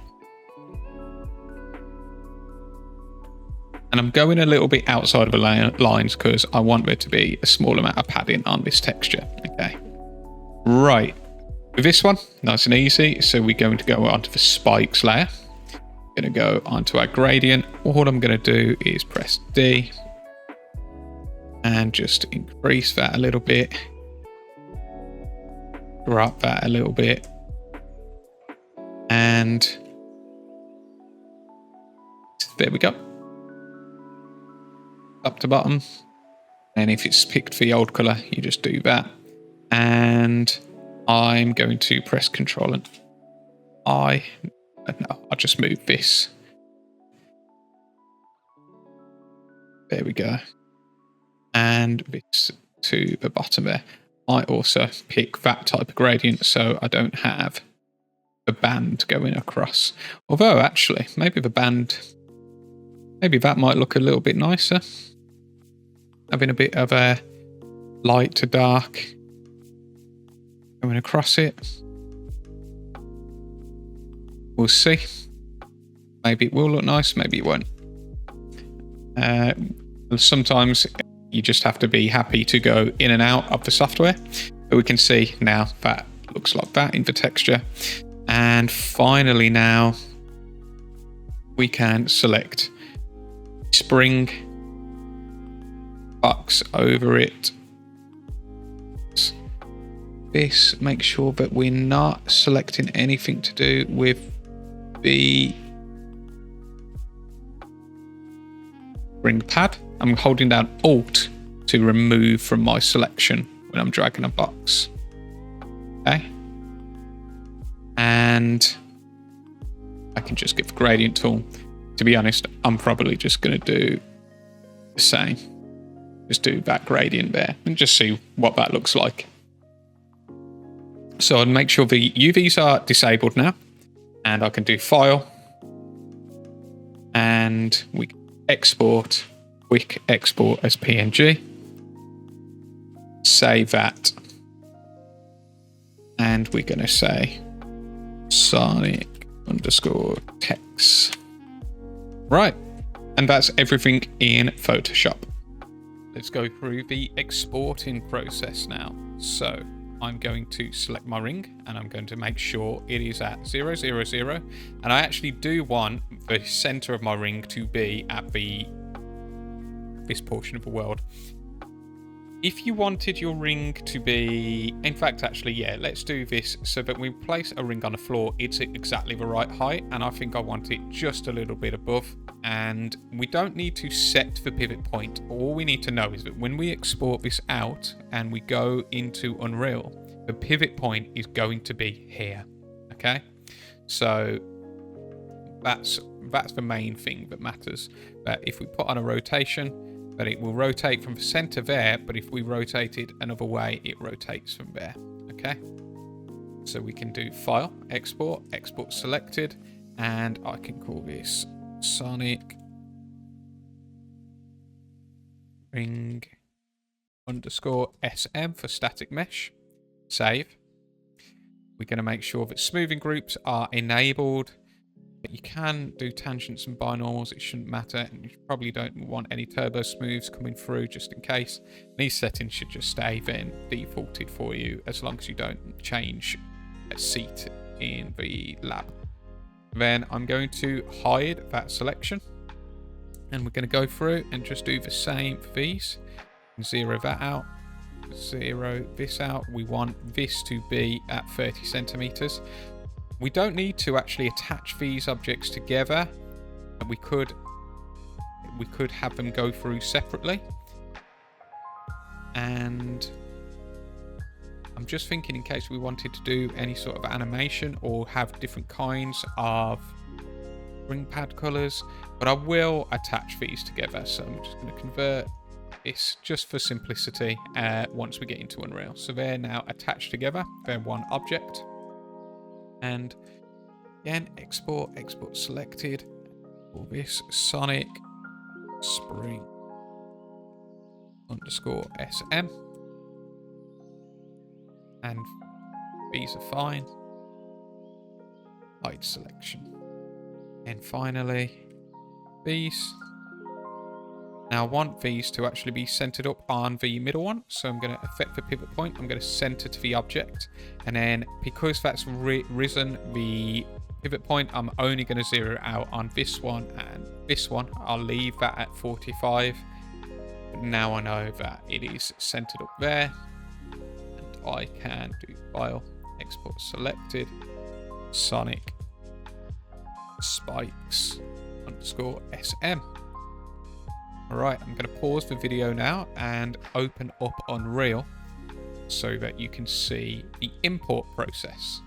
And I'm going a little bit outside of the lines because I want there to be a small amount of padding on this texture. Okay. Right. With this one, nice and easy. So we're going to go onto the spikes layer. Going to go onto our gradient. All I'm going to do is press D and just increase that a little bit. Drop that a little bit. And there we go. Up to bottom, and if it's picked the old color, you just do that. And I'm going to press Control and no, I'll just move this. There we go. And this to the bottom there. I also pick that type of gradient so I don't have the band going across. Although actually, maybe the band, maybe that might look a little bit nicer. Having a bit of a light to dark going across it. We'll see. Maybe it will look nice, maybe it won't. Sometimes you just have to be happy to go in and out of the software. But we can see now that looks like that in the texture. And finally now we can select spring box over it. This, make sure that we're not selecting anything to do with the SpringPad. I'm holding down Alt to remove from my selection when I'm dragging a box. Okay. And I can just get the gradient tool. To be honest, I'm probably just going to do the same. Just do that gradient there and just see what that looks like. So I'd make sure the UVs are disabled now, and I can do File, and we can export, quick export as PNG. Save that. And we're going to say Sonic_text. Right. And that's everything in Photoshop. Let's go through the exporting process now. So I'm going to select my ring and I'm going to make sure it is at 0, 0, 0. And I actually do want the center of my ring to be at this portion of the world. If you wanted your ring to be, in fact, actually, yeah, let's do this so that when we place a ring on the floor, it's at exactly the right height. And I think I want it just a little bit above. And we don't need to set the pivot point. All we need to know is that when we export this out and we go into Unreal, the pivot point is going to be here. Okay, so that's the main thing that matters. But if we put on a rotation, that it will rotate from the center there, but if we rotate it another way, it rotates from there. Okay, so we can do File, Export, Export Selected, and I can call this Sonic ring _SM for static mesh. Save. We're going to make sure that smoothing groups are enabled. But you can do tangents and binormals, it shouldn't matter. And you probably don't want any turbo smooths coming through just in case. These settings should just stay then defaulted for you as long as you don't change a seat in the lab. Then I'm going to hide that selection. And we're going to go through and just do the same for these. Zero that out. Zero this out. We want this to be at 30 centimeters. We don't need to actually attach these objects together. We could have them go through separately. And I'm just thinking in case we wanted to do any sort of animation or have different kinds of SpringPad colors, but I will attach these together. So I'm just going to convert this just for simplicity once we get into Unreal. So they're now attached together. They're one object. And again, export selected. Call this Sonic Spring _SM. And these are fine. Hide selection. And finally, these. Now I want these to actually be centered up on the middle one. So I'm going to affect the pivot point. I'm going to center to the object. And then because that's risen the pivot point, I'm only going to zero out on this one and this one. I'll leave that at 45. But now I know that it is centered up there. And I can do File, Export Selected, Sonic Spikes _SM. Alright, I'm going to pause the video now and open up Unreal so that you can see the import process.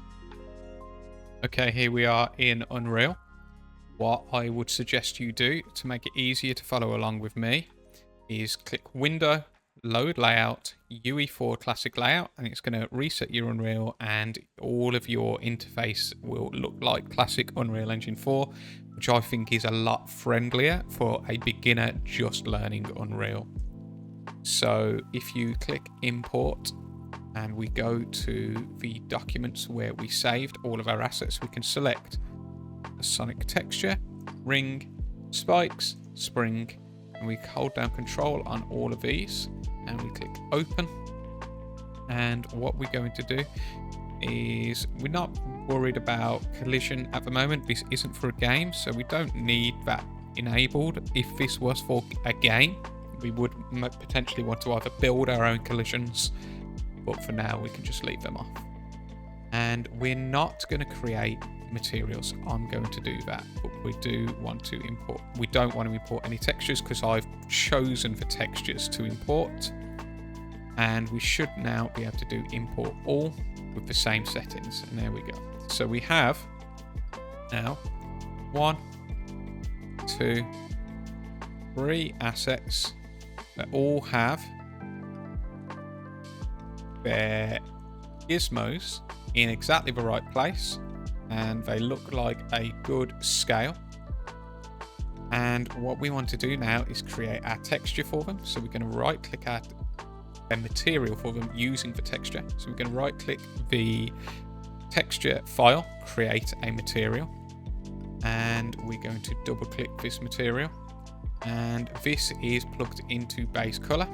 Okay, here we are in Unreal. What I would suggest you do to make it easier to follow along with me is click Window, Load Layout, UE4 Classic Layout, and it's going to reset your Unreal and all of your interface will look like classic Unreal Engine 4, which I think is a lot friendlier for a beginner just learning Unreal. So if you click Import and we go to the documents where we saved all of our assets, we can select the Sonic texture, ring, spikes, spring, and we hold down Control on all of these and we click Open. And what we're going to do is we're not worried about collision at the moment. This isn't for a game, so we don't need that enabled. If this was for a game, we would potentially want to either build our own collisions, but for now we can just leave them off. And we're not going to create materials. I'm going to do that, but we do want to import. We don't want to import any textures because I've chosen the textures to import. And we should now be able to do import all with the same settings. And there we go. So we have now 1, 2, 3 assets that all have their gizmos in exactly the right place and they look like a good scale. And what we want to do now is create our texture for them. So we're going to right click our material for them using the texture. So we're going to right click the texture file, create a material, and we're going to double click this material, and this is plugged into base color.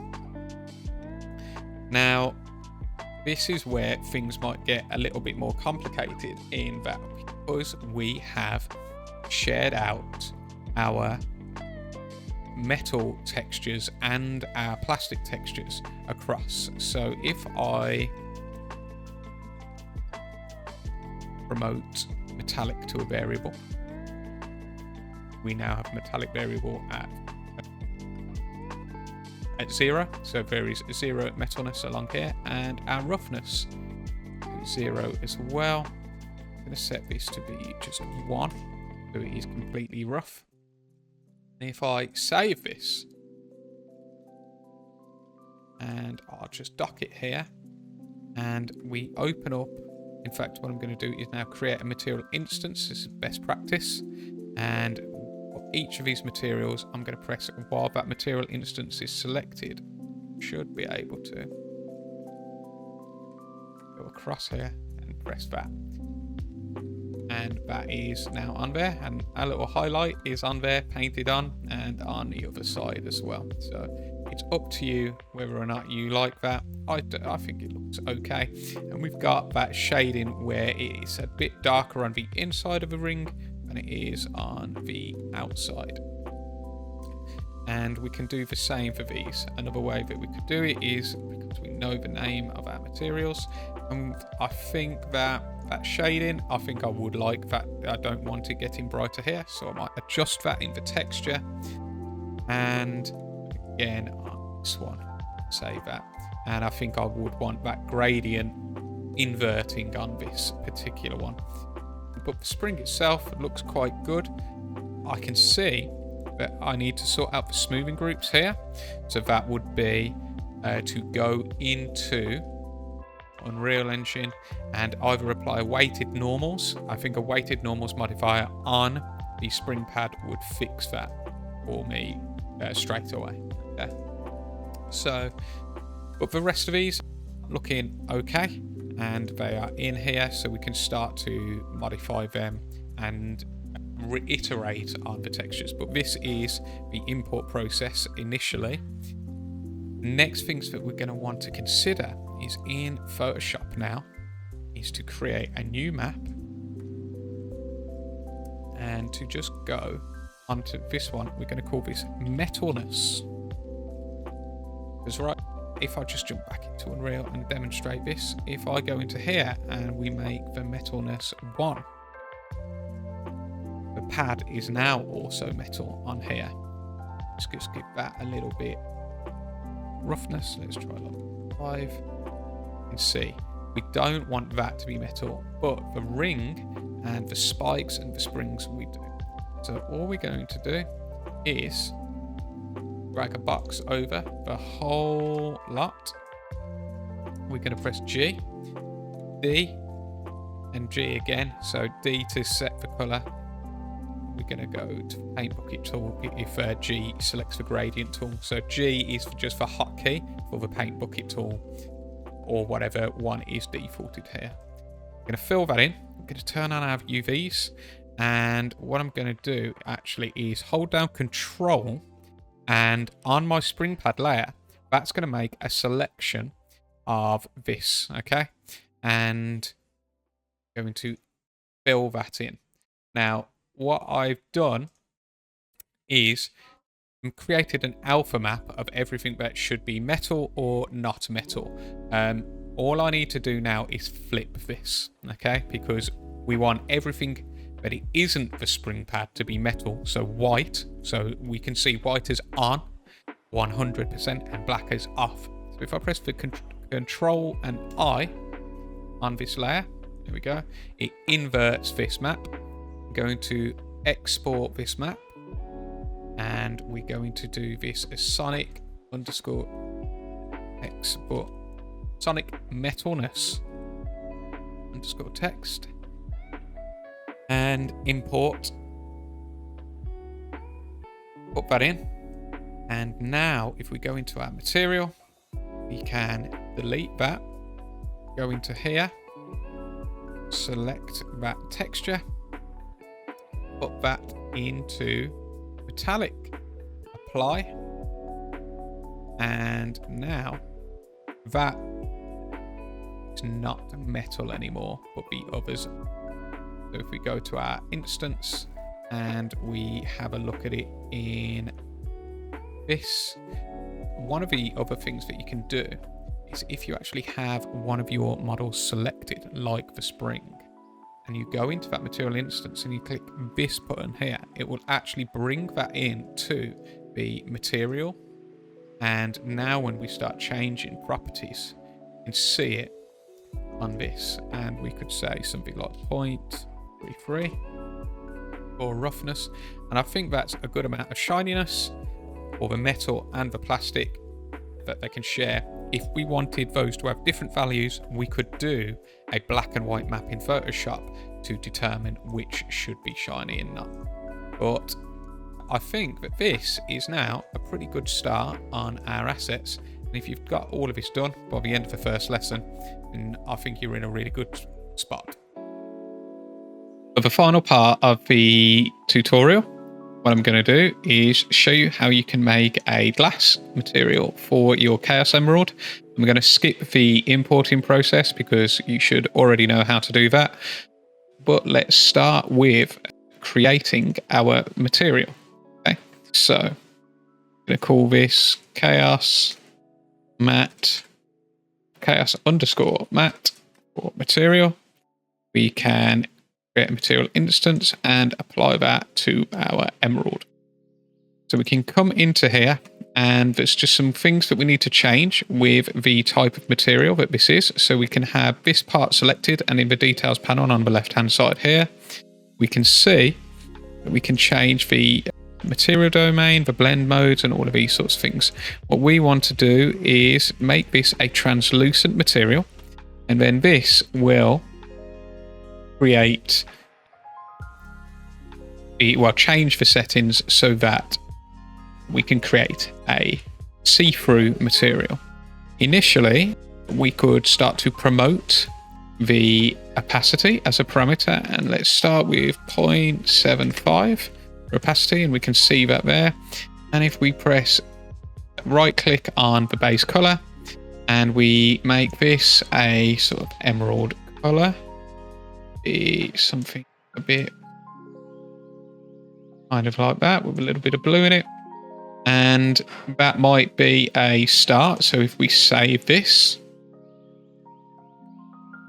Now this is where things might get a little bit more complicated, in that because we have shared out our metal textures and our plastic textures across. So if I promote metallic to a variable, we now have metallic variable at 0, so there is 0 metalness along here, and our roughness is 0 as well. I'm going to set this to be just 1, so it is completely rough. And if I save this, and I'll just dock it here, and we open up, in fact what I'm going to do is now create a material instance. This is best practice, and for each of these materials I'm going to press while that material instance is selected. Should be able to go across here and press that, and that is now on there, and our little highlight is on there, painted on, and on the other side as well. So it's up to you whether or not you like that. I think it looks okay. And we've got that shading where it is a bit darker on the inside of the ring than it is on the outside. And we can do the same for these. Another way that we could do it is because we know the name of our materials, and I think that shading, I think I would like that. I don't want it getting brighter here, so I might adjust that in the texture. And again on this one, save that. And I think I would want that gradient inverting on this particular one. But the spring itself looks quite good. I can see that I need to sort out the smoothing groups here. So that would be to go into Unreal Engine and either apply weighted normals. I think a weighted normals modifier on the SpringPad would fix that for me straight away. Okay. So, but the rest of these looking okay, and they are in here, so we can start to modify them and reiterate on the textures. But this is the import process initially. Next things that we're going to want to consider is in Photoshop now is to create a new map, and to just go onto this one, we're going to call this metalness. Because right, if I just jump back into Unreal and demonstrate this, if I go into here and we make the metalness 1, the pad is now also metal on here. Let's just give that a little bit roughness. Let's try like 5 and see. We don't want that to be metal, but the ring and the spikes and the springs we do. So all we're going to do is drag a box over the whole lot. We're going to press G, D, and G again. So D to set the color. We're going to go to paint bucket tool if G selects the gradient tool. So G is just for hotkey for the paint bucket tool, or whatever one is defaulted here. I'm going to fill that in. I'm going to turn on our UVs, and what I'm going to do actually is hold down Control, and on my SpringPad layer, that's going to make a selection of this, okay? And I'm going to fill that in. Now, what I've done is created an alpha map of everything that should be metal or not metal. All I need to do now is flip this, okay? Because we want everything that it isn't the SpringPad to be metal, so white. So we can see white is on 100% and black is off. So if I press the Control and I on this layer, there we go, it inverts this map. I'm going to export this map, and we're going to do this as Sonic underscore export Sonic metalness underscore text, and import Put that in. And now if we go into our material, we can delete that, go into here, select that texture, put that into metallic, apply, and now that is not metal anymore, but the others. So if we go to our instance and we have a look at it in this, one of the other things that you can do is if you actually have one of your models selected, like the spring, and you go into that material instance and you click this button here, it will actually bring that in to the material. And now when we start changing properties, you can see it on this. And we could say something like 0.33 for roughness. And I think that's a good amount of shininess for the metal and the plastic that they can share. If we wanted those to have different values, we could do a black and white map in Photoshop to determine which should be shiny and not. But I think that this is now a pretty good start on our assets. And if you've got all of this done by the end of the first lesson, then I think you're in a really good spot. For the final part of the tutorial, what I'm going to do is show you how you can make a glass material for your Chaos Emerald. I'm going to skip the importing process because you should already know how to do that. But let's start with creating our material. Okay, so I'm going to call this Chaos Matte, Chaos _ Matte for material. We can create a material instance and apply that to our emerald. So we can come into here and there's just some things that we need to change with the type of material that this is. So we can have this part selected, and in the details panel on the left hand side here, we can see that we can change the material domain, the blend modes, and all of these sorts of things. What we want to do is make this a translucent material, and then this will create change the settings so that we can create a see-through material. Initially, we could start to promote the opacity as a parameter, and let's start with 0.75 for opacity, and we can see that there. And if we press right click on the base color and we make this a sort of emerald color, be something a bit kind of like that with a little bit of blue in it, and that might be a start. So if we save this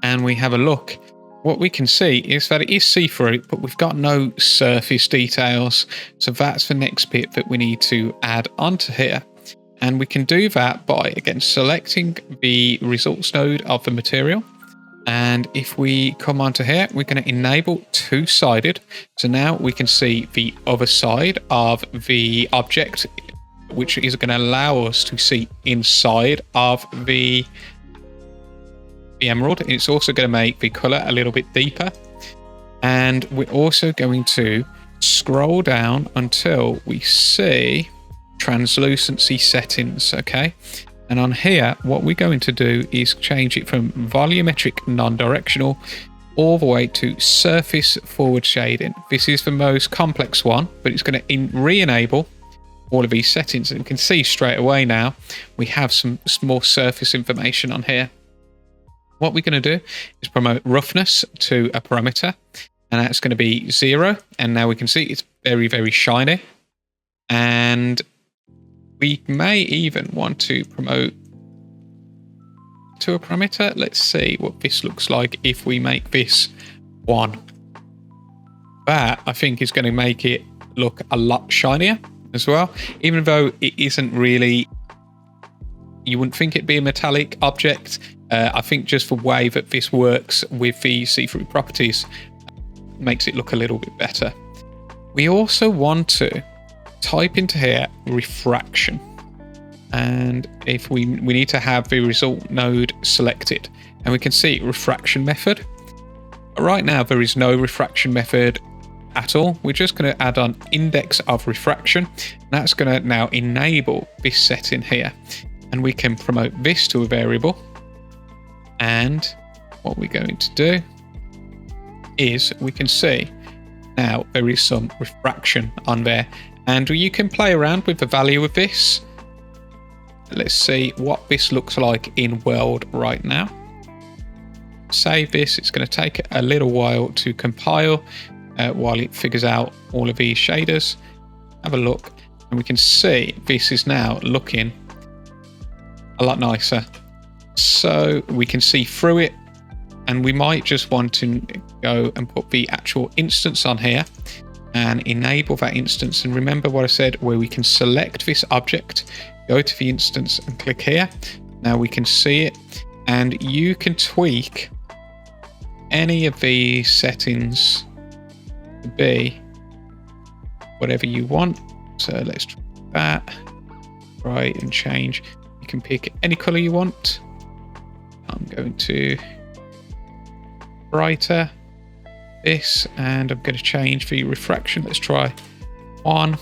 and we have a look, what we can see is that it is see-through, but we've got no surface details. So that's the next bit that we need to add onto here. And we can do that by, again, selecting the results node of the material. And if we come onto here, we're going to enable two-sided. So now we can see the other side of the object, which is going to allow us to see inside of the emerald. It's also going to make the color a little bit deeper. And we're also going to scroll down until we see translucency settings. Okay. And on here, what we're going to do is change it from volumetric non-directional all the way to surface forward shading. This is the most complex one, but it's going to re-enable all of these settings. And you can see straight away now, we have some more surface information on here. What we're going to do is promote roughness to a parameter, and that's going to be 0. And now we can see it's very, very shiny. And we may even want to promote to a parameter. Let's see what this looks like if we make this 1. That, I think, is going to make it look a lot shinier as well, even though it isn't really, you wouldn't think it'd be a metallic object. I think just the way that this works with the see-through properties makes it look a little bit better. We also want to type into here refraction, and if we need to have the result node selected, and we can see refraction method. Right now there is no refraction method at all. We're just going to add on index of refraction. That's going to now enable this setting here, and we can promote this to a variable. And what we're going to do is we can see now there is some refraction on there, and you can play around with the value of this. Let's see what this looks like in world right now. Save this. It's going to take a little while to compile while it figures out all of these shaders. Have a look, and we can see this is now looking a lot nicer. So we can see through it, and we might just want to go and put the actual instance on here and enable that instance. And remember what I said, where we can select this object, go to the instance and click here. Now we can see it, and you can tweak any of these settings to be whatever you want. So let's try that. Right, and change. You can pick any color you want. I'm going to brighter this, and I'm going to change the refraction. Let's try 1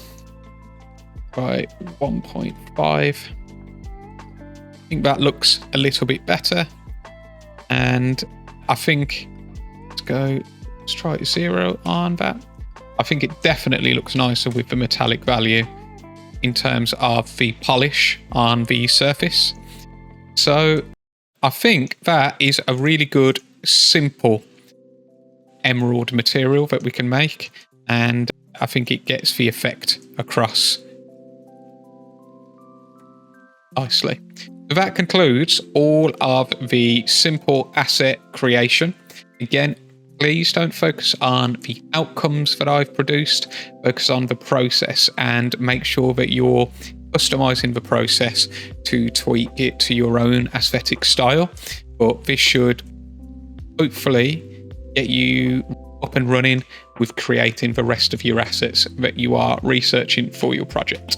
by 1.5. I think that looks a little bit better, and I think let's try 0 on that. I think it definitely looks nicer with the metallic value in terms of the polish on the surface. So I think that is a really good, simple emerald material that we can make, and I think it gets the effect across nicely. So that concludes all of the simple asset creation. Again, please don't focus on the outcomes that I've produced, focus on the process, and make sure that you're customizing the process to tweak it to your own aesthetic style. But this should hopefully get you up and running with creating the rest of your assets that you are researching for your project.